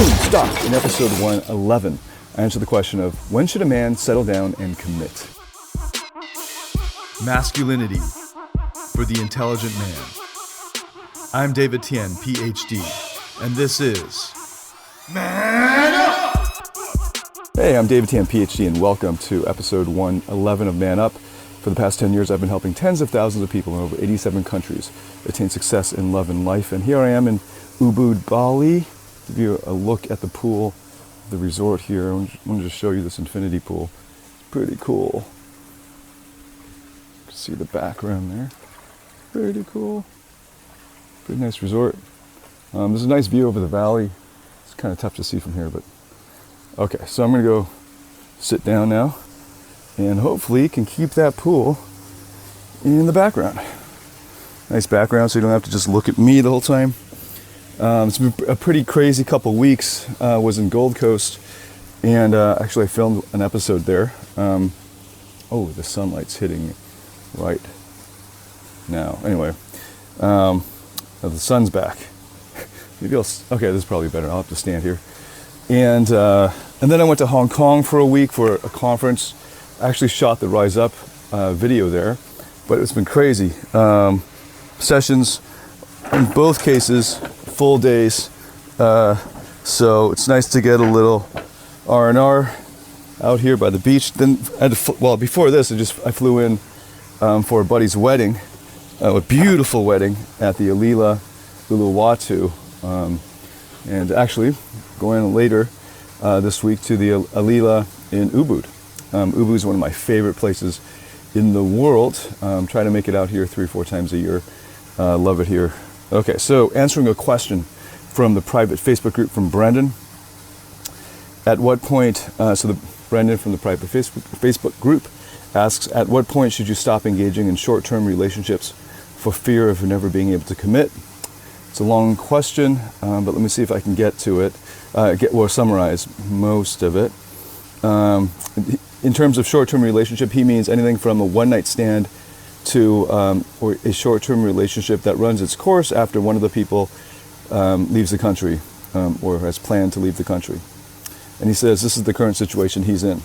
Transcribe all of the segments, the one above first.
Boom! Stop! In episode 111, I answer the question of, when should a man settle down and commit? Masculinity for the intelligent man. I'm David Tian, Ph.D., and this is Man Up! Hey, I'm David Tian, Ph.D., and welcome to episode 111 of Man Up. For the past 10 years, I've been helping tens of thousands of people in over 87 countries attain success in love and life. And here I am in Ubud, Bali. Give you a look at the pool, the resort here. I wanted to show you this infinity pool. Pretty cool. You can see the background there. Pretty cool. Pretty nice resort. There's a nice view over the valley. It's kind of tough to see from here, but okay. So I'm going to go sit down now, and hopefully can keep that pool in the background. Nice background, so you don't have to just look at me the whole time. It's been a pretty crazy couple weeks. Was in Gold Coast, and actually I filmed an episode there. Oh, the sunlight's hitting me right now. Anyway, the sun's back. Maybe okay, this is probably better. I'll have to stand here. And then I went to Hong Kong for a week for a conference. I actually shot the Rise Up video there, but it's been crazy. Sessions in both cases, full days. So it's nice to get a little R&R out here by the beach. Then I had to, before this, I flew in for a buddy's wedding, a beautiful wedding at the Alila Uluwatu, and actually going later this week to the Alila in Ubud. Ubud is one of my favorite places in the world. Try to make it out here 3 or 4 times a year. Love it here. Okay, so answering a question from the private Facebook group from Brendan. At what point, Brendan from the private Facebook group asks, at what point should you stop engaging in short-term relationships for fear of never being able to commit? It's a long question, but let me see if I can get to it, summarize most of it. In terms of short-term relationship, he means anything from a one-night stand to or a short-term relationship that runs its course after one of the people leaves the country or has planned to leave the country. And he says this is the current situation he's in.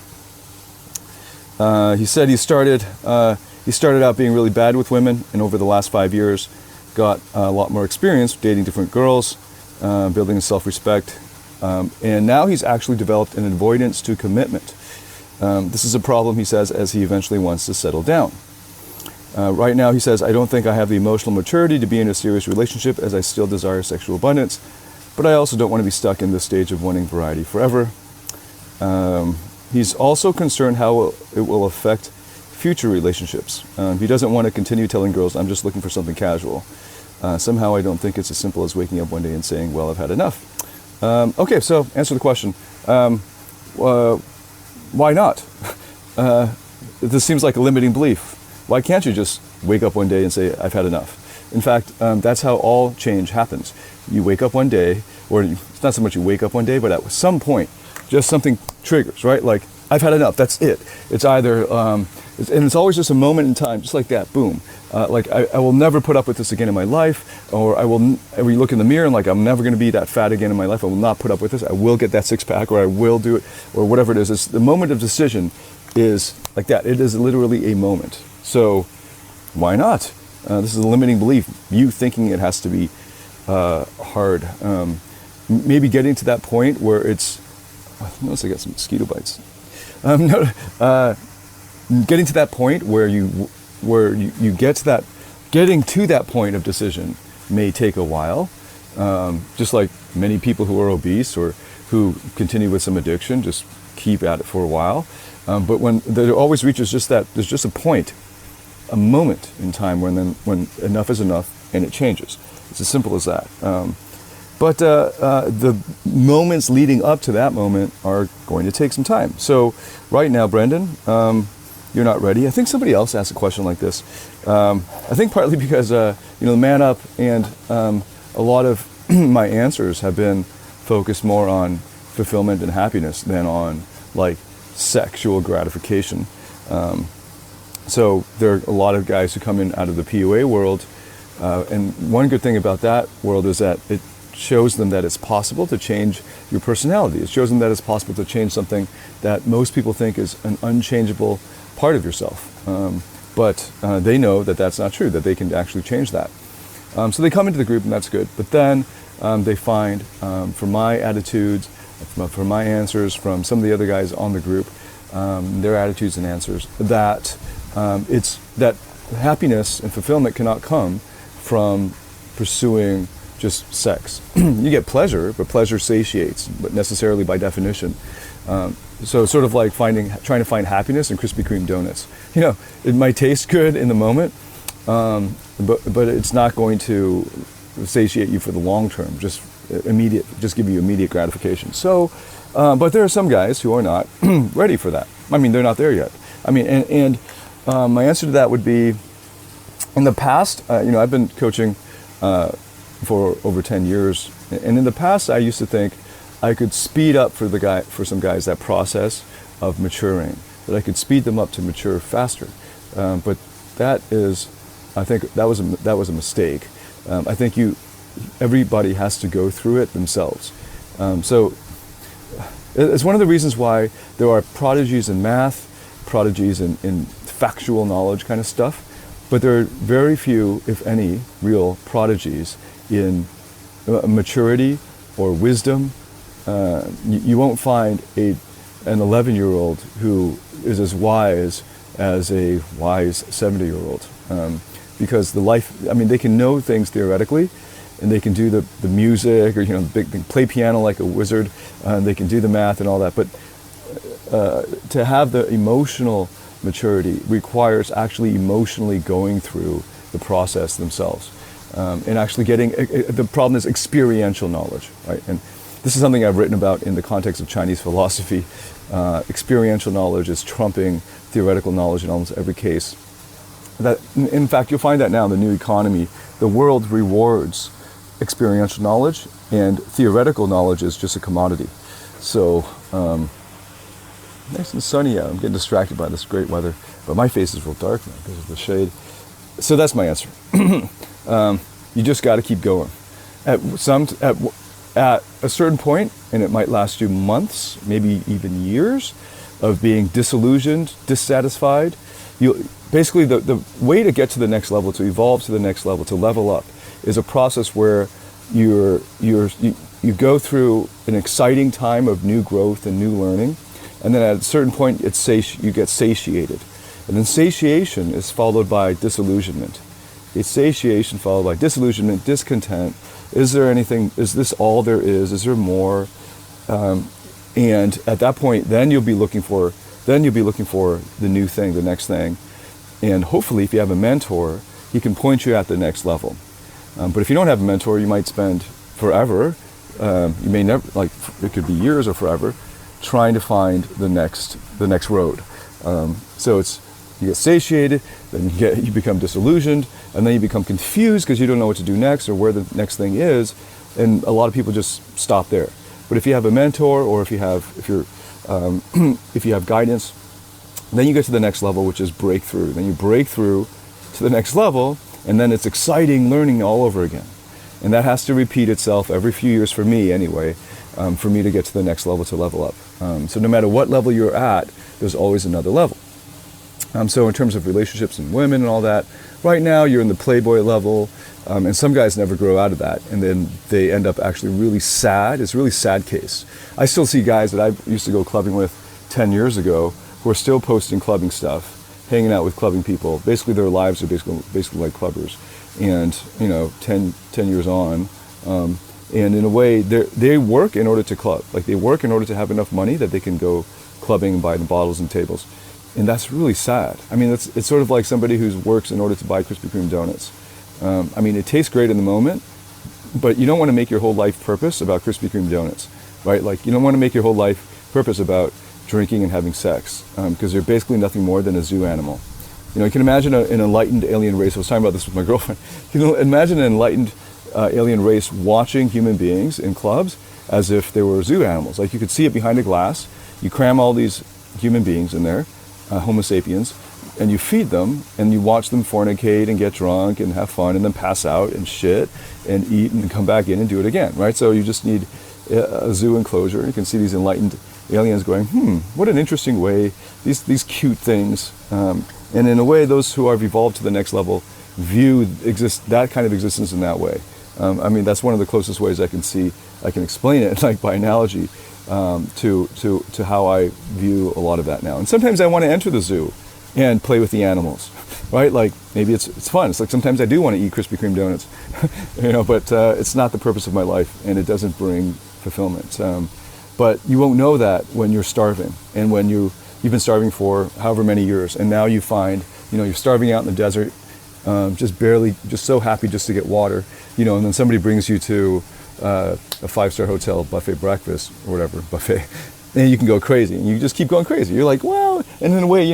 He said he started out being really bad with women, and over the last 5 years got a lot more experience dating different girls, building self-respect, and now he's actually developed an avoidance to commitment. This is a problem, he says, as he eventually wants to settle down. Right now, he says, I don't think I have the emotional maturity to be in a serious relationship as I still desire sexual abundance, but I also don't want to be stuck in this stage of wanting variety forever. He's also concerned how it will affect future relationships. He doesn't want to continue telling girls, I'm just looking for something casual. Somehow I don't think it's as simple as waking up one day and saying, well, I've had enough. Okay, so answer the question. Why not? This seems like a limiting belief. Why can't you just wake up one day and say, I've had enough? In fact, that's how all change happens. You wake up one day, or it's not so much you wake up one day, but at some point, just something triggers, right? Like, I've had enough, that's it. It's either, and it's always just a moment in time, just like that, boom. Like, I will never put up with this again in my life, or you look in the mirror and like, I'm never gonna be that fat again in my life, I will not put up with this, I will get that 6-pack, or I will do it, or whatever it is. It's the moment of decision is like that. It is literally a moment. So why not? This is a limiting belief. You thinking it has to be hard. Maybe getting to that point where it's, notice I got some mosquito bites. Getting to that point where you get to that, getting to that point of decision may take a while. Just like many people who are obese or who continue with some addiction, just keep at it for a while. But when there always reaches just that, there's just a point, a moment in time when enough is enough and it changes. It's as simple as that. But the moments leading up to that moment are going to take some time. So right now, Brendan, you're not ready. I think somebody else asked a question like this. I think partly because, Man Up and a lot of my answers have been focused more on fulfillment and happiness than on like sexual gratification. So there are a lot of guys who come in out of the PUA world, and one good thing about that world is that it shows them that it's possible to change your personality. It shows them that it's possible to change something that most people think is an unchangeable part of yourself. But they know that that's not true, that they can actually change that. So they come into the group, and that's good. But then they find, from my attitudes, from my answers, from some of the other guys on the group, their attitudes and answers, that it's that happiness and fulfillment cannot come from pursuing just sex. You get pleasure, but pleasure satiates, but necessarily by definition. So sort of like trying to find happiness in Krispy Kreme donuts. You know, it might taste good in the moment, but it's not going to satiate you for the long term. Just give you immediate gratification. So, but there are some guys who are not ready for that. I mean, they're not there yet. I mean, and my answer to that would be, in the past, I've been coaching for over 10 years, and in the past, I used to think I could speed up for some guys that process of maturing, that I could speed them up to mature faster. But I think that was a mistake. I think everybody has to go through it themselves. So it's one of the reasons why there are prodigies in math, prodigies in factual knowledge kind of stuff, but there are very few, if any, real prodigies in maturity or wisdom. You won't find an 11-year-old who is as wise as a wise 70-year-old, because they can know things theoretically, and they can do the music, or they can play piano like a wizard, and they can do the math and all that. But to have the emotional maturity requires actually emotionally going through the process themselves, and actually getting. The problem is experiential knowledge, right? And this is something I've written about in the context of Chinese philosophy. Experiential knowledge is trumping theoretical knowledge in almost every case. That, in fact, you'll find that now in the new economy. The world rewards experiential knowledge, and theoretical knowledge is just a commodity. So, nice and sunny out. I'm getting distracted by this great weather, but my face is real dark now because of the shade. So that's my answer. You just got to keep going. At a certain point, and it might last you months, maybe even years, of being disillusioned, dissatisfied. Basically, the way to get to the next level, to evolve to the next level, to level up, is a process where you go through an exciting time of new growth and new learning, and then at a certain point, you get satiated. And then satiation is followed by disillusionment. It's satiation followed by disillusionment, discontent. Is there anything? Is this all there is? Is there more? And at that point, then you'll be looking for the new thing, the next thing. And hopefully, if you have a mentor, he can point you at the next level. But if you don't have a mentor, you might spend forever. You may never, it could be years or forever, trying to find the next road. So you get satiated, then you become disillusioned, and then you become confused because you don't know what to do next or where the next thing is. And a lot of people just stop there. But if you have a mentor, or if you have guidance, then you get to the next level, which is breakthrough. Then you break through to the next level, and then it's exciting learning all over again. And that has to repeat itself every few years for me anyway, for me to get to the next level, to level up. So no matter what level you're at, there's always another level. So in terms of relationships and women and all that, right now you're in the playboy level, and some guys never grow out of that, and then they end up actually really sad. It's a really sad case. I still see guys that I used to go clubbing with 10 years ago who are still posting clubbing stuff, hanging out with clubbing people. Basically their lives are basically like clubbers. And 10 years on, and in a way they work in order to club. Like, they work in order to have enough money that they can go clubbing and buy the bottles and tables. And that's really sad. I mean, it's sort of like somebody who works in order to buy Krispy Kreme donuts. I mean, it tastes great in the moment, but you don't want to make your whole life purpose about Krispy Kreme donuts, right? Like, you don't want to make your whole life purpose about drinking and having sex, because you're basically nothing more than a zoo animal. You can imagine an enlightened alien race. I was talking about this with my girlfriend. You can imagine an enlightened alien race watching human beings in clubs as if they were zoo animals. Like, you could see it behind a glass. You cram all these human beings in there, Homo sapiens, and you feed them, and you watch them fornicate and get drunk and have fun and then pass out and shit and eat and come back in and do it again, right? So you just need a zoo enclosure. You can see these enlightened aliens going, what an interesting way, these cute things. And in a way, those who have evolved to the next level view that kind of existence in that way. I mean, that's one of the closest ways I can explain it, like by analogy, to how I view a lot of that now. And sometimes I want to enter the zoo and play with the animals, right? Like maybe it's fun. It's like sometimes I do want to eat Krispy Kreme donuts, but it's not the purpose of my life, and it doesn't bring fulfillment. But you won't know that when you're starving, and when you've been starving for however many years, and now you find, you're starving out in the desert, just so happy just to get water, and then somebody brings you to a 5-star hotel buffet breakfast or whatever buffet, and you can go crazy, and you just keep going crazy. You're like, well, and in a way,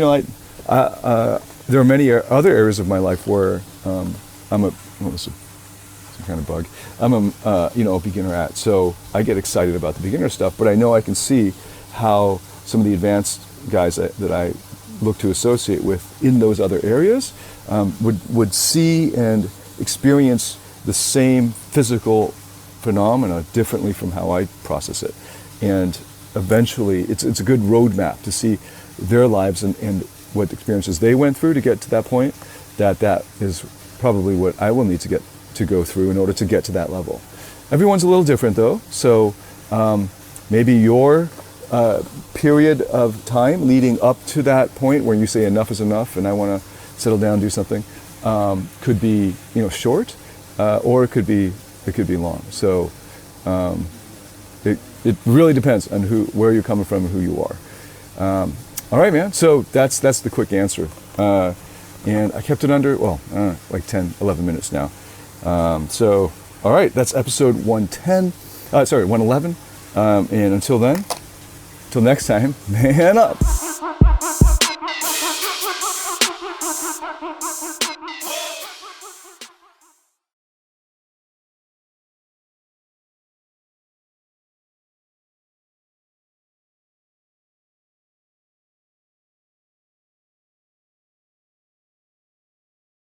there are many other areas of my life where some kind of bug. I'm a beginner at, so I get excited about the beginner stuff, but I know I can see how some of the advanced guys that I look to associate with in those other areas would see and experience the same physical phenomena differently from how I process it. And eventually, it's a good roadmap to see their lives and what experiences they went through to get to that point. That is probably what I will need to go through in order to get to that level. Everyone's a little different though, so maybe your period of time leading up to that point where you say enough is enough and I want to settle down and do something could be short, or it could be long. So it really depends on where you're coming from and who you are. All right, man. So that's the quick answer. And I kept it under, like 10, 11 minutes now. So, all right, that's episode 111. And until then, till next time, man up.